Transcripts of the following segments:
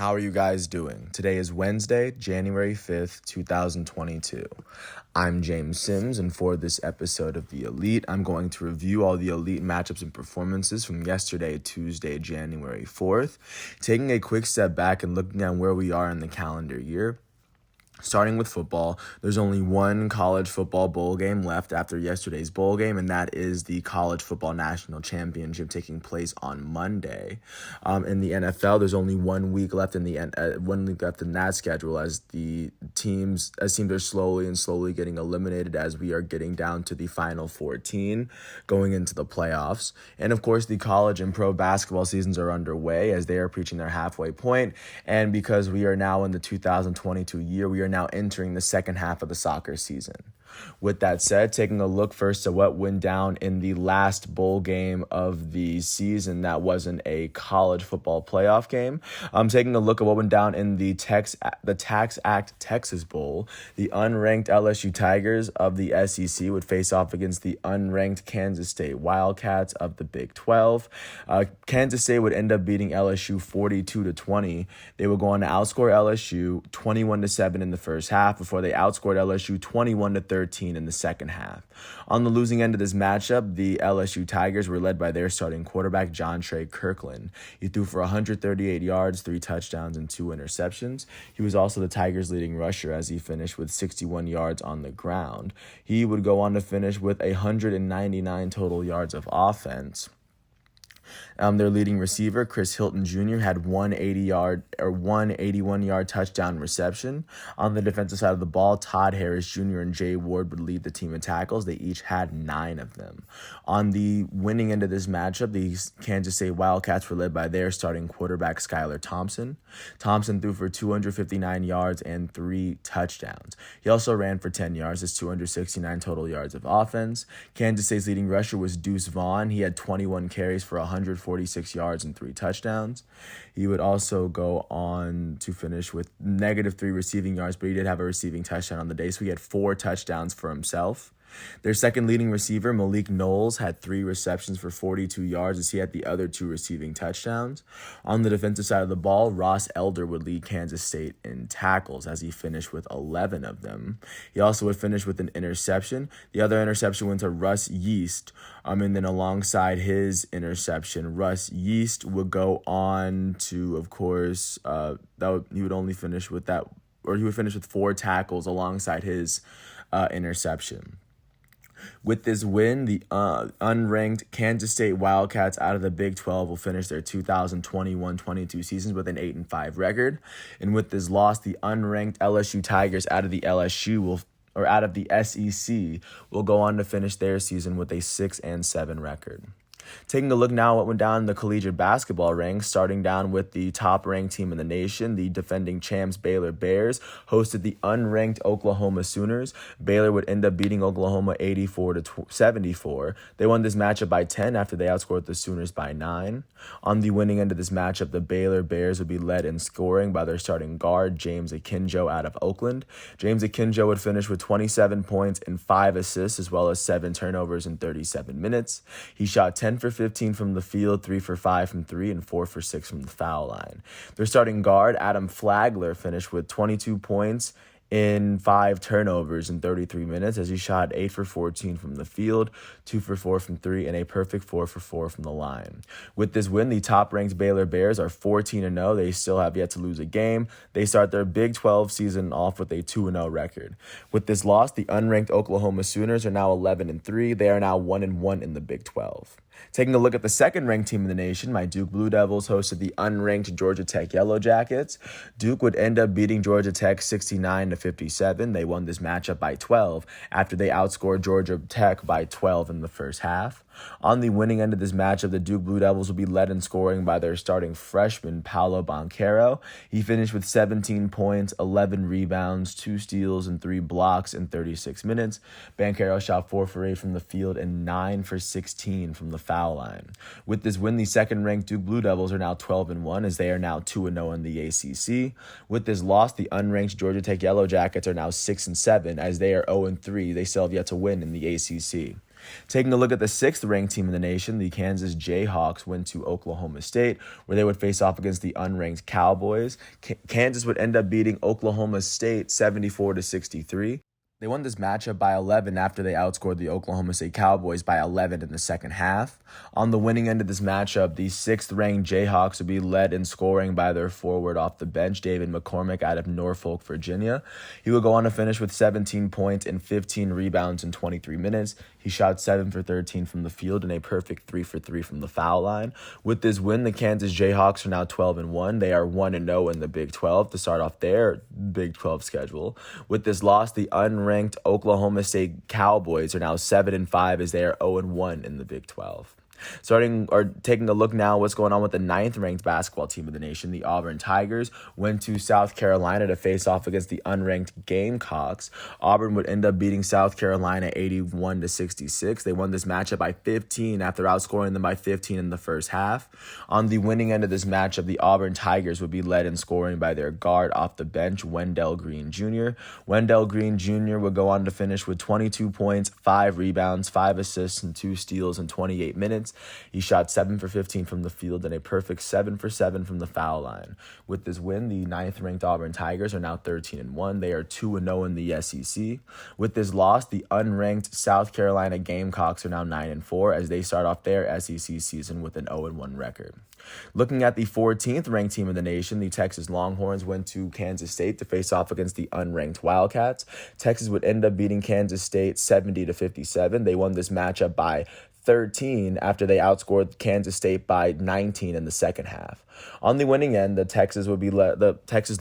How are you guys doing? Today is Wednesday, January 5th, 2022. I'm James Sims, and for this episode of The Elite, I'm going to review all the Elite matchups and performances from yesterday, Tuesday, January 4th, taking a quick step back and looking at where we are in the calendar year. Starting with football, there's only one college football bowl game left after yesterday's bowl game, and that is the College Football National Championship taking place on Monday. In the NFL, there's only 1 week left in that schedule as teams are slowly getting eliminated as we are getting down to the final 14 going into the playoffs. And of course, the college and pro basketball seasons are underway as they are reaching their halfway point. And because we are now in the 2022 year, we are now entering the second half of the soccer season. With that said, taking a look first at what went down in the last bowl game of the season that wasn't a college football playoff game. Taking a look at what went down in the Tax Act Texas Bowl. The unranked LSU Tigers of the SEC would face off against the unranked Kansas State Wildcats of the Big 12. Kansas State would end up beating LSU 42-20. They would go on to outscore LSU 21-7 in the first half before they outscored LSU 21-13 in the second half. On the losing end of this matchup, the LSU Tigers were led by their starting quarterback, John Trey Kirkland. He threw for 138 yards, 3 touchdowns, and 2 interceptions. He was also the Tigers' leading rusher as he finished with 61 yards on the ground. He would go on to finish with 199 total yards of offense. Their leading receiver, Chris Hilton Jr., had 181-yard touchdown reception. On the defensive side of the ball, Todd Harris Jr. and Jay Ward would lead the team in tackles. They each had 9 of them. On the winning end of this matchup, the Kansas State Wildcats were led by their starting quarterback, Skylar Thompson. Thompson threw for 259 yards and 3 touchdowns. He also ran for 10 yards, his 269 total yards of offense. Kansas State's leading rusher was Deuce Vaughn. He had 21 carries for 146 yards and 3 touchdowns. He would also go on to finish with -3 receiving yards, but he did have a receiving touchdown on the day, so he had 4 touchdowns for himself. Their second leading receiver, Malik Knowles, had 3 receptions for 42 yards as he had the other 2 receiving touchdowns. On the defensive side of the ball, Ross Elder would lead Kansas State in tackles as he finished with 11 of them. He also would finish with an interception. The other interception went to Russ Yeast. And then alongside his interception, Russ Yeast would go on to, of course, he would only finish with that, or he would finish with 4 tackles alongside his interception. With this win, the unranked Kansas State Wildcats out of the Big 12 will finish their 2021-22 seasons with an 8-5 record. And with this loss, the unranked LSU Tigers out of the SEC will go on to finish their season with a 6-7 record. Taking a look now at what went down in the collegiate basketball ranks, starting down with the top-ranked team in the nation, the defending champs Baylor Bears hosted the unranked Oklahoma Sooners. Baylor would end up beating Oklahoma 84-74. They won this matchup by 10 after they outscored the Sooners by 9. On the winning end of this matchup, the Baylor Bears would be led in scoring by their starting guard, James Akinjo out of Oakland. James Akinjo would finish with 27 points and 5 assists, as well as 7 turnovers in 37 minutes. He shot 10 for 15 from the field, 3 for 5 from 3, and 4 for 6 from the foul line. Their starting guard, Adam Flagler, finished with 22 points in 5 turnovers in 33 minutes as he shot 8 for 14 from the field, 2 for 4 from 3, and a perfect 4 for 4 from the line. With this win, the top-ranked Baylor Bears are 14-0. They still have yet to lose a game. They start their Big 12 season off with a 2-0 record. With this loss, the unranked Oklahoma Sooners are now 11-3. They are now 1-1 in the Big 12. Taking a look at the second-ranked team in the nation, my Duke Blue Devils hosted the unranked Georgia Tech Yellow Jackets. Duke would end up beating Georgia Tech 69-57. They won this matchup by 12 after they outscored Georgia Tech by 12 in the first half. On the winning end of this matchup, the Duke Blue Devils will be led in scoring by their starting freshman, Paolo Banchero. He finished with 17 points, 11 rebounds, 2 steals, and 3 blocks in 36 minutes. Banchero shot 4 for 8 from the field and 9 for 16 from the foul line. With this win, the second-ranked Duke Blue Devils are now 12-1 as they are now 2-0 in the ACC. With this loss, the unranked Georgia Tech Yellow Jackets are now 6-7 as they are 0-3. They still have yet to win in the ACC. Taking a look at the sixth-ranked team in the nation, the Kansas Jayhawks went to Oklahoma State, where they would face off against the unranked Cowboys. Kansas would end up beating Oklahoma State 74-63. They won this matchup by 11 after they outscored the Oklahoma State Cowboys by 11 in the second half. On the winning end of this matchup, the sixth-ranked Jayhawks would be led in scoring by their forward off the bench, David McCormick, out of Norfolk, Virginia. He would go on to finish with 17 points and 15 rebounds in 23 minutes. He shot 7 for 13 from the field and a perfect 3 for 3 from the foul line. With this win, the Kansas Jayhawks are now 12-1. They are 1-0 in the Big 12 to start off their Big 12 schedule. With this loss, the unranked Oklahoma State Cowboys are now 7-5 as they are 0-1 in the Big 12. Taking a look now what's going on with the ninth-ranked basketball team of the nation, the Auburn Tigers went to South Carolina to face off against the unranked Gamecocks. Auburn would end up beating South Carolina 81-66. They won this matchup by 15 after outscoring them by 15 in the first half. On the winning end of this matchup, the Auburn Tigers would be led in scoring by their guard off the bench, Wendell Green Jr. Wendell Green Jr. would go on to finish with 22 points, 5 rebounds, 5 assists, and 2 steals in 28 minutes. He shot 7 for 15 from the field and a perfect 7 for 7 from the foul line. With this win, the ninth-ranked Auburn Tigers are now 13-1. They are 2-0 in the SEC. With this loss, the unranked South Carolina Gamecocks are now 9-4 as they start off their SEC season with an 0-1 record. Looking at the 14th-ranked team in the nation, the Texas Longhorns went to Kansas State to face off against the unranked Wildcats. Texas would end up beating Kansas State 70-57. They won this matchup by 13 after they outscored Kansas State by 19 in the second half. On the winning end, the Texas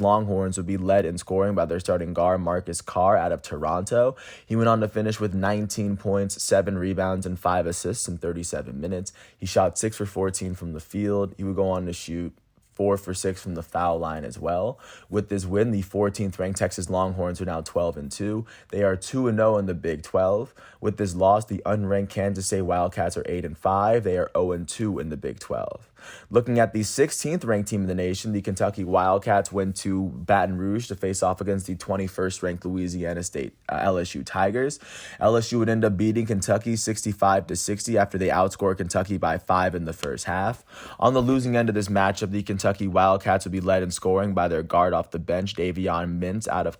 Longhorns would be led in scoring by their starting guard Marcus Carr out of Toronto. He went on to finish with 19 points, 7 rebounds, and 5 assists in 37 minutes. He shot 6 for 14 from the field. He would go on to shoot 4 for 6 from the foul line as well. With this win, the 14th-ranked Texas Longhorns are now 12-2. They are 2-0 in the Big 12. With this loss, the unranked Kansas State Wildcats are 8-5. They are 0-2 in the Big 12. Looking at the 16th-ranked team in the nation, the Kentucky Wildcats went to Baton Rouge to face off against the 21st-ranked Louisiana State LSU Tigers. LSU would end up beating Kentucky 65-60 after they outscored Kentucky by 5 in the first half. On the losing end of this matchup, the Kentucky Wildcats would be led in scoring by their guard off the bench, Davion Mintz out of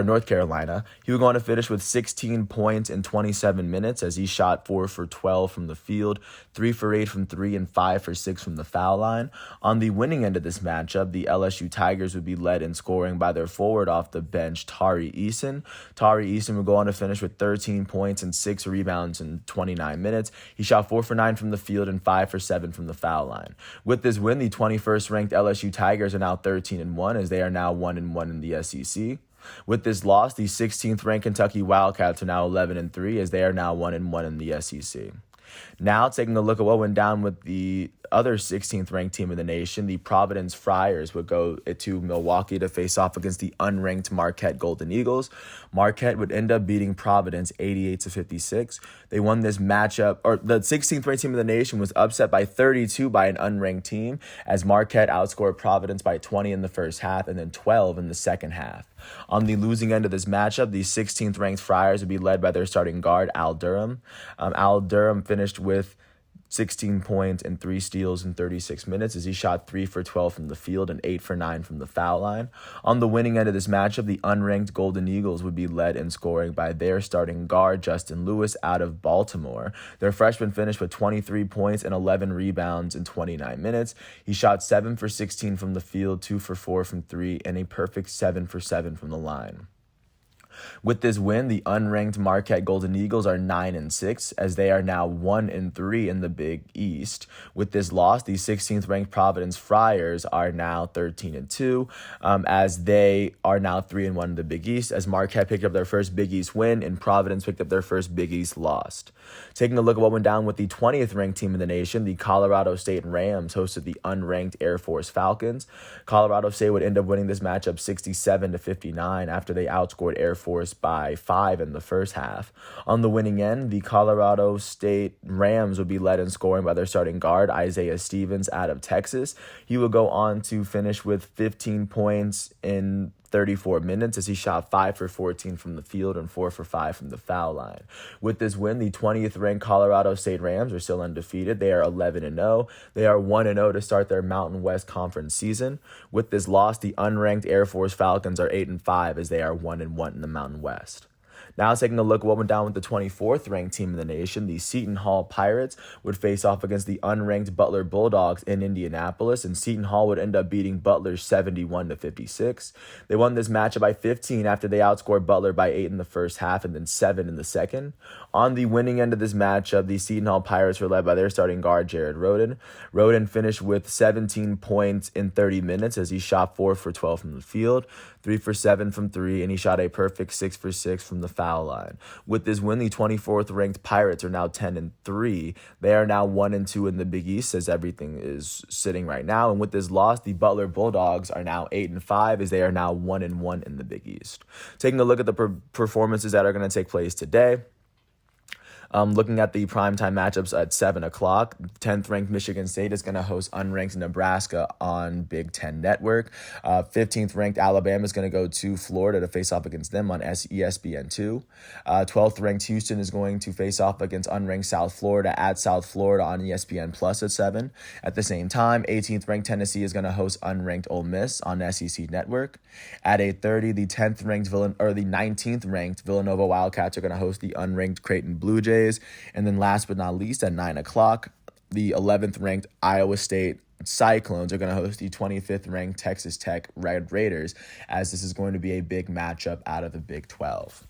North Carolina. He would go on to finish with 16 points in 27 minutes as he shot 4 for 12 from the field, 3 for 8 from 3, and 5 for 6 from the foul line. On the winning end of this matchup, the LSU Tigers would be led in scoring by their forward off the bench, Tari Eason. Tari Eason would go on to finish with 13 points and 6 rebounds in 29 minutes. He shot 4 for 9 from the field and 5 for 7 from the foul line. With this win, the 21st-ranked LSU Tigers are now 13-1 as they are now 1-1 in the SEC. With this loss, the 16th-ranked Kentucky Wildcats are now 11-3 as they are now 1-1 in the SEC. Now, taking a look at what went down with the other 16th-ranked team in the nation, the Providence Friars would go to Milwaukee to face off against the unranked Marquette Golden Eagles. Marquette would end up beating Providence 88-56. They won this matchup, or the 16th-ranked team in the nation was upset by 32 by an unranked team as Marquette outscored Providence by 20 in the first half and then 12 in the second half. On the losing end of this matchup, the 16th-ranked Friars would be led by their starting guard, Al Durham. Al Durham finished with 16 points and 3 steals in 36 minutes as he shot 3 for 12 from the field and 8 for 9 from the foul line. On the winning end of this matchup, the unranked Golden Eagles would be led in scoring by their starting guard, Justin Lewis, out of Baltimore. Their freshman finished with 23 points and 11 rebounds in 29 minutes. He shot 7 for 16 from the field, 2 for 4 from 3, and a perfect 7 for 7 from the line. With this win, the unranked Marquette Golden Eagles are 9-6 as they are now 1-3 in the Big East. With this loss, the 16th-ranked Providence Friars are now 13-2 as they are now 3-1 in the Big East as Marquette picked up their first Big East win and Providence picked up their first Big East loss. Taking a look at what went down with the 20th-ranked team in the nation, the Colorado State Rams hosted the unranked Air Force Falcons. Colorado State would end up winning this matchup 67-59 after they outscored Air Force by 5 in the first half. On the winning end, the Colorado State Rams would be led in scoring by their starting guard, Isaiah Stevens out of Texas. He would go on to finish with 15 points in 34 minutes as he shot 5 for 14 from the field and 4 for 5 from the foul line. With this win, the 20th ranked Colorado State Rams are still undefeated. They are 11-0. They are 1-0 to start their Mountain West Conference season. With this loss, the unranked Air Force Falcons are 8-5 as they are 1-1 in the Mountain West. Now taking a look at what went down with the 24th ranked team in the nation, the Seton Hall Pirates would face off against the unranked Butler Bulldogs in Indianapolis, and Seton Hall would end up beating Butler 71-56. They won this matchup by 15 after they outscored Butler by 8 in the first half and then 7 in the second. On the winning end of this matchup, the Seton Hall Pirates were led by their starting guard, Jared Rhoden. Rhoden finished with 17 points in 30 minutes as he shot 4 for 12 from the field, 3 for 7 from 3, and he shot a perfect 6 for 6 from the foul line. With this win, the 24th ranked Pirates are now 10-3. They are now 1-2 in the Big East as everything is sitting right now. And with this loss, the Butler Bulldogs are now 8-5 as they are now 1-1 in the Big East. Taking a look at the performances that are going to take place today. Looking at the primetime matchups at 7 o'clock, 10th ranked Michigan State is going to host unranked Nebraska on Big Ten Network. 15th ranked Alabama is going to go to Florida to face off against them on ESPN2. 12th ranked Houston is going to face off against unranked South Florida at South Florida on ESPN Plus at 7. At the same time, 18th ranked Tennessee is going to host unranked Ole Miss on SEC Network. At 8:30, the 19th ranked Villanova Wildcats are going to host the unranked Creighton Blue Jays. And then last but not least, at 9 o'clock, the 11th ranked Iowa State Cyclones are going to host the 25th ranked Texas Tech Red Raiders, as this is going to be a big matchup out of the Big 12.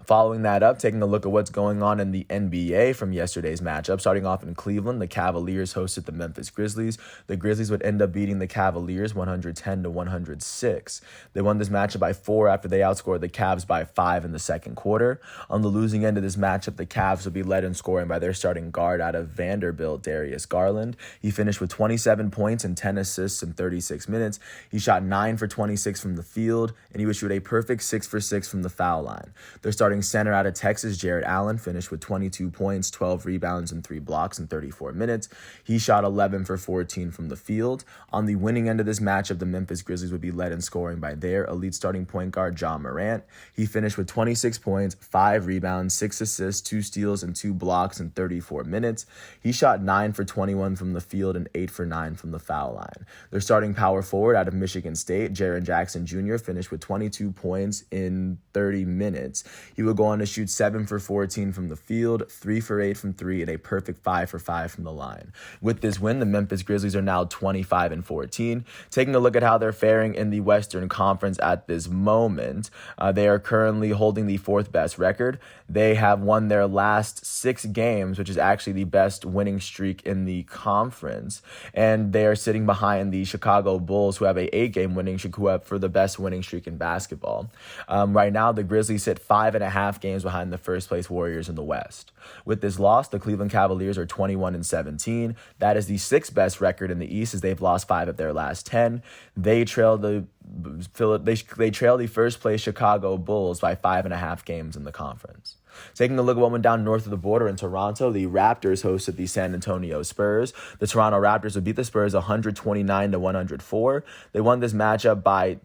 Following that up, taking a look at what's going on in the NBA from yesterday's matchup. Starting off in Cleveland, the Cavaliers hosted the Memphis Grizzlies. The Grizzlies would end up beating the Cavaliers 110-106. They won this matchup by 4 after they outscored the Cavs by 5 in the second quarter. On the losing end of this matchup, the Cavs would be led in scoring by their starting guard out of Vanderbilt, Darius Garland. He finished with 27 points and 10 assists in 36 minutes. He shot 9 for 26 from the field, and he would shoot a perfect 6 for 6 from the foul line. Their starting center out of Texas, Jared Allen, finished with 22 points, 12 rebounds, and 3 blocks in 34 minutes. He shot 11 for 14 from the field. On the winning end of this matchup, the Memphis Grizzlies would be led in scoring by their elite starting point guard, John Morant. He finished with 26 points, 5 rebounds, 6 assists, 2 steals, and 2 blocks in 34 minutes. He shot 9 for 21 from the field and 8 for 9 from the foul line. Their starting power forward out of Michigan State, Jaren Jackson Jr., finished with 22 points in 30 minutes. He would go on to shoot 7 for 14 from the field, 3 for 8 from 3, and a perfect 5 for 5 from the line. With this win, the Memphis Grizzlies are now 25-14. Taking a look at how they're faring in the Western Conference at this moment, they are currently holding the 4th best record. They have won their last 6 games, which is actually the best winning streak in the conference. And they are sitting behind the Chicago Bulls, who have a 8-game winning streak, who have for the best winning streak in basketball. Right now, the Grizzlies sit 5.5 games behind the first place Warriors in the West. With this loss, the Cleveland Cavaliers are 21-17. That is the 6th best record in the East, as they've lost 5 of their last 10. They trail the first place Chicago Bulls by 5.5 games in the conference. Taking a look at what went down north of the border in Toronto, the Raptors hosted the San Antonio Spurs. The Toronto Raptors would beat the Spurs 129-104. They won this matchup by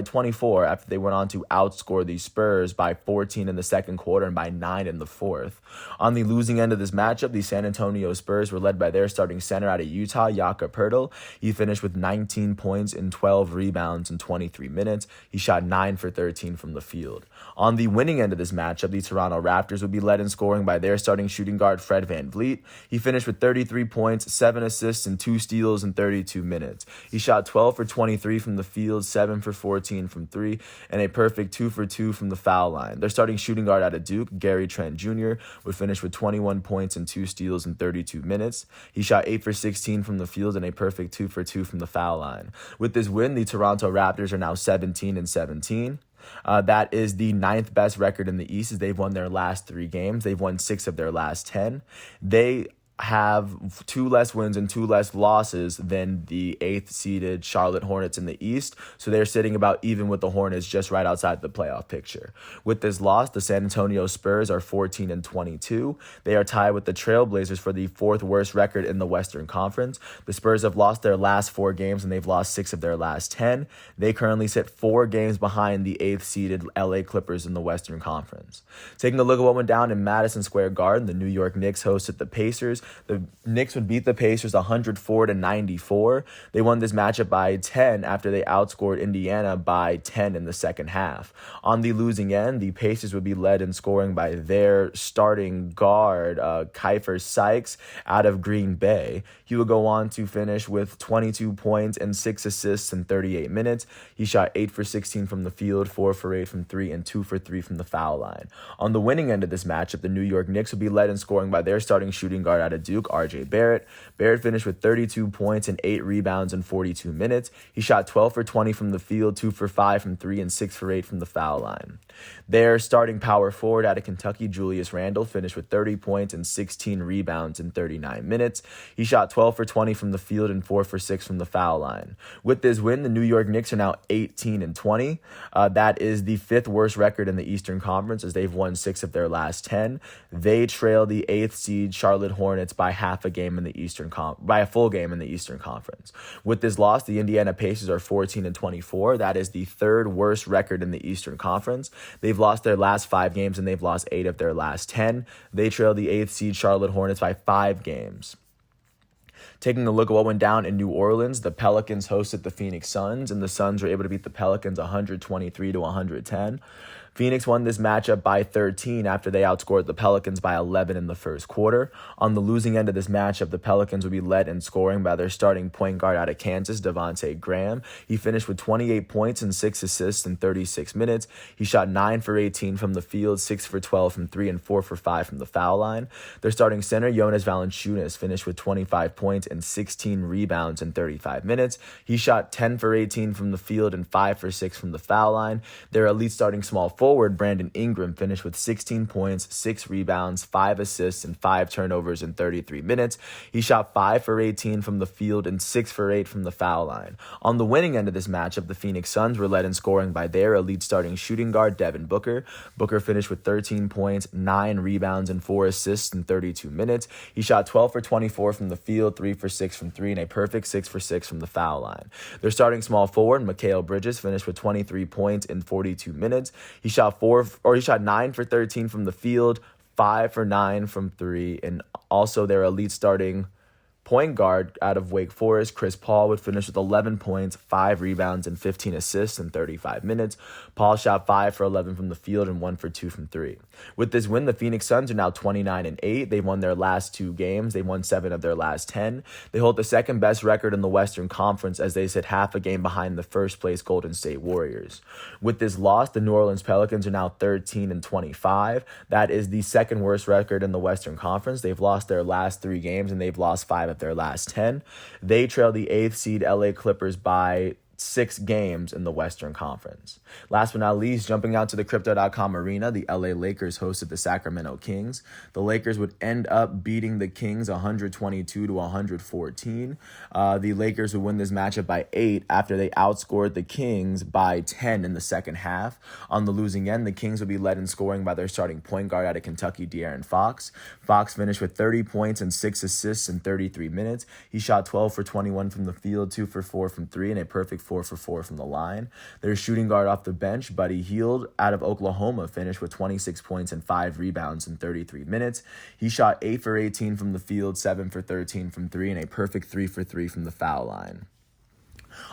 24 after they went on to outscore the Spurs by 14 in the second quarter and by 9 in the fourth. On the losing end of this matchup, the San Antonio Spurs were led by their starting center out of Utah, Jakob Poeltl. He finished with 19 points and 12 rebounds in 23 minutes. He shot 9 for 13 from the field. On the winning end of this matchup, the Toronto Raptors would be led in scoring by their starting shooting guard, Fred VanVleet. He finished with 33 points, 7 assists, and 2 steals in 32 minutes. He shot 12 for 23 from the field, 7 for 14 from 3, and a perfect 2 for 2 from the foul line. Their starting shooting guard out of Duke, Gary Trent Jr., would finish with 21 points and 2 steals in 32 minutes. He shot 8 for 16 from the field and a perfect 2 for 2 from the foul line. With this win, the Toronto Raptors are now 17-17. That is the 9th best record in the East, as they've won their last 3 games. They've won 6 of their last 10. They have 2 less wins and 2 less losses than the 8th seeded Charlotte Hornets in the East. So they're sitting about even with the Hornets, just right outside the playoff picture. With this loss, the San Antonio Spurs are 14-22. They are tied with the Trailblazers for the 4th worst record in the Western Conference. The Spurs have lost their last 4 games and they've lost 6 of their last 10. They currently sit 4 games behind the 8th seeded LA Clippers in the Western Conference. Taking a look at what went down in Madison Square Garden, the New York Knicks hosted the Pacers. The Knicks would beat the Pacers 104-94. They won this matchup by 10 after they outscored Indiana by 10 in the second half. On the losing end, the Pacers would be led in scoring by their starting guard, Kiefer Sykes, out of Green Bay. He would go on to finish with 22 points and 6 assists in 38 minutes. He shot 8 for 16 from the field, 4 for 8 from 3, and 2 for 3 from the foul line. On the winning end of this matchup, the New York Knicks would be led in scoring by their starting shooting guard out of Duke, RJ Barrett. Barrett finished with 32 points and 8 rebounds in 42 minutes. He shot 12 for 20 from the field, 2 for 5 from 3, and 6 for 8 from the foul line. Their starting power forward out of Kentucky, Julius Randle, finished with 30 points and 16 rebounds in 39 minutes. He shot 12 for 20 from the field and 4 for 6 from the foul line. With this win, the New York Knicks are now 18-20. That is the 5th worst record in the Eastern Conference, as they've won 6 of their last 10. They trail the 8th seed Charlotte Hornets by half a game in the by a full game in the Eastern Conference. With this loss, the Indiana Pacers are 14-24. That is the 3rd worst record in the Eastern Conference. They've lost their last 5 games and they've lost 8 of their last 10. They trail the 8th seed Charlotte Hornets by 5 games. Taking a look at what went down in New Orleans, the Pelicans hosted the Phoenix Suns, and the Suns were able to beat the Pelicans 123-110. Phoenix won this matchup by 13 after they outscored the Pelicans by 11 in the first quarter. On the losing end of this matchup, the Pelicans would be led in scoring by their starting point guard out of Kansas, Devontae Graham. He finished with 28 points and 6 assists in 36 minutes. He shot 9 for 18 from the field, 6 for 12 from 3, and 4 for 5 from the foul line. Their starting center, Jonas Valanciunas, finished with 25 points and 16 rebounds in 35 minutes. He shot 10 for 18 from the field and 5 for 6 from the foul line. Their elite starting small forward, Brandon Ingram, finished with 16 points, 6 rebounds, 5 assists, and 5 turnovers in 33 minutes. He shot 5 for 18 from the field and 6 for 8 from the foul line. On the winning end of this matchup, the Phoenix Suns were led in scoring by their elite starting shooting guard, Devin Booker. Booker finished with 13 points, 9 rebounds, and 4 assists in 32 minutes. He shot 12 for 24 from the field, 3 for 6 from 3, and a perfect 6 for 6 from the foul line. Their starting small forward, Mikal Bridges, finished with 23 points in 42 minutes. He shot 9 for 13 from the field, 5 for 9 from 3, and also their elite starting point guard out of Wake Forest, Chris Paul, would finish with 11 points, 5 rebounds, and 15 assists in 35 minutes. Paul shot 5 for 11 from the field and 1 for 2 from 3. With this win, the Phoenix Suns are now 29-8. They won their last 2 games. They won 7 of their last 10. They hold the second best record in the Western Conference, as they sit half a game behind the first place Golden State Warriors. With this loss, the New Orleans Pelicans are now 13-25. That is the second worst record in the Western Conference. They've lost their last 3 games and they've lost 5 of their last 10. They trail the 8th seed LA Clippers by 6 games in the Western Conference. Last but not least, jumping out to the Crypto.com arena, the LA Lakers hosted the Sacramento Kings. The Lakers would end up beating the Kings 122-114. The Lakers would win this matchup by 8 after they outscored the Kings by 10 in the second half. On the losing end, the Kings would be led in scoring by their starting point guard out of Kentucky, De'Aaron Fox. Fox finished with 30 points and 6 assists in 33 minutes. He shot 12 for 21 from the field, 2 for 4 from 3, and a perfect 4 for 4 from the line. Their shooting guard off the bench, Buddy Hield, out of Oklahoma, finished with 26 points and 5 rebounds in 33 minutes. He shot 8 for 18 from the field, 7 for 13 from 3, and a perfect 3 for 3 from the foul line.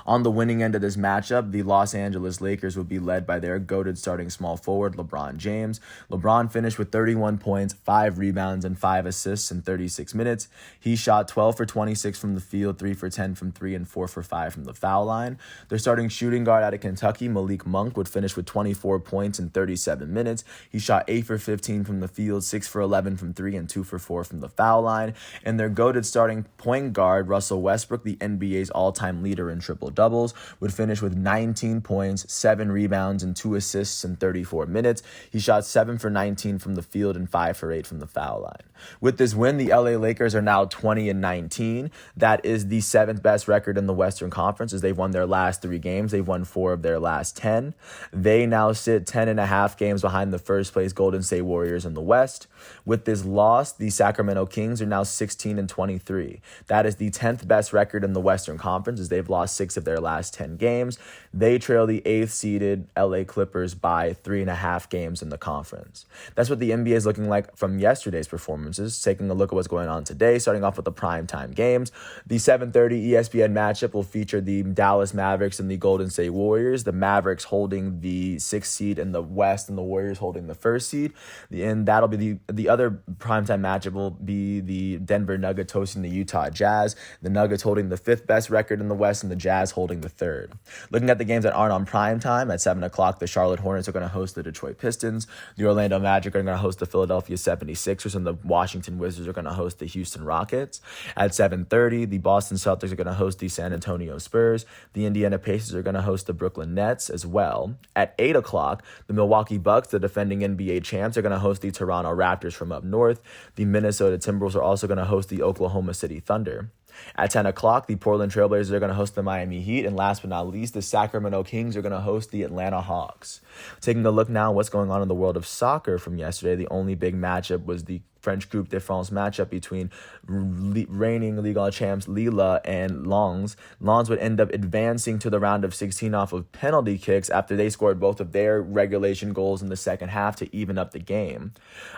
On the winning end of this matchup, the Los Angeles Lakers would be led by their goated starting small forward, LeBron James. LeBron finished with 31 points, 5 rebounds, and 5 assists in 36 minutes. He shot 12 for 26 from the field, 3 for 10 from 3, and 4 for 5 from the foul line. Their starting shooting guard out of Kentucky, Malik Monk, would finish with 24 points in 37 minutes. He shot 8 for 15 from the field, 6 for 11 from 3, and 2 for 4 from the foul line. And their goated starting point guard, Russell Westbrook, the NBA's all-time leader in triple doubles, would finish with 19 points, 7 rebounds, and 2 assists in 34 minutes. He shot 7 for 19 from the field and 5 for 8 from the foul line. With this win, the LA Lakers are now 20-19. That is the 7th best record in the Western Conference, as they've won their last 3 games. They've won 4 of their last 10. They now sit 10.5 games behind the first place Golden State Warriors in the West. With this loss, the Sacramento Kings are now 16-23. That is the 10th best record in the Western Conference, as they've lost 6 of their last 10 games. They trail the 8th seeded LA Clippers by 3.5 games in the conference. That's what the NBA is looking like from yesterday's performances. Taking a look at what's going on today, starting off with the primetime games. The 7:30 ESPN matchup will feature the Dallas Mavericks and the Golden State Warriors. The Mavericks holding the 6th seed in the West and the Warriors holding the 1st seed. And that'll be the other primetime matchup will be the Denver Nuggets hosting the Utah Jazz. The Nuggets holding the 5th best record in the West and the Jazz holding the 3rd. Looking at the games that aren't on primetime, at 7 o'clock, the Charlotte Hornets are going to host the Detroit Pistons. The Orlando Magic are going to host the Philadelphia 76ers, and the Washington Wizards are going to host the Houston Rockets. At 7:30, the Boston Celtics are going to host the San Antonio Spurs. The Indiana Pacers are going to host the Brooklyn Nets as well. At 8 o'clock, the Milwaukee Bucks, the defending NBA champs, are going to host the Toronto Raptors from up north. The Minnesota Timberwolves are also going to host the Oklahoma City Thunder. At 10 o'clock, the Portland Trailblazers are going to host the Miami Heat. And last but not least, the Sacramento Kings are going to host the Atlanta Hawks. Taking a look now at what's going on in the world of soccer from yesterday, the only big matchup was the French Coupe de France matchup between reigning Ligue 1 champs Lille and Lens. Lens would end up advancing to the round of 16 off of penalty kicks after they scored both of their regulation goals in the second half to even up the game.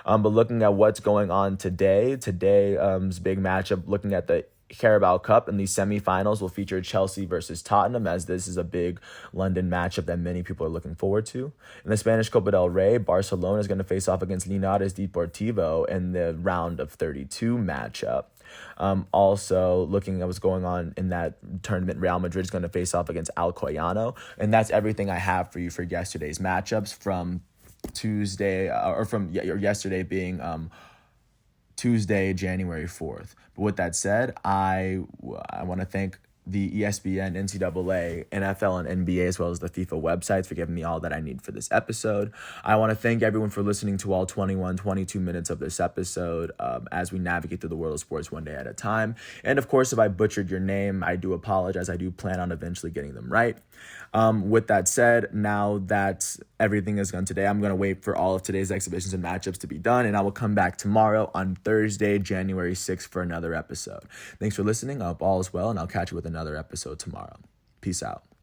But looking at what's going on today's big matchup, looking at the Carabao Cup and the semifinals will feature Chelsea versus Tottenham, as this is a big London matchup that many people are looking forward to. In the Spanish Copa del Rey, Barcelona is going to face off against Linares Deportivo in the round of 32 matchup. Also, looking at what's going on in that tournament, Real Madrid is going to face off against Alcoyano. And that's everything I have for you for yesterday's matchups from Tuesday, or from yesterday being Tuesday, January 4th. But with that said, I want to thank the ESPN, NCAA, NFL, and NBA, as well as the FIFA websites for giving me all that I need for this episode. I want to thank everyone for listening to all 22 minutes of this episode as we navigate through the world of sports one day at a time. And of course, if I butchered your name, I do apologize. I do plan on eventually getting them right. With that said, now that everything is done today, I'm going to wait for all of today's exhibitions and matchups to be done, and I will come back tomorrow on Thursday, January 6th for another episode. Thanks for listening. I hope all is well, and I'll catch you with another episode tomorrow. Peace out.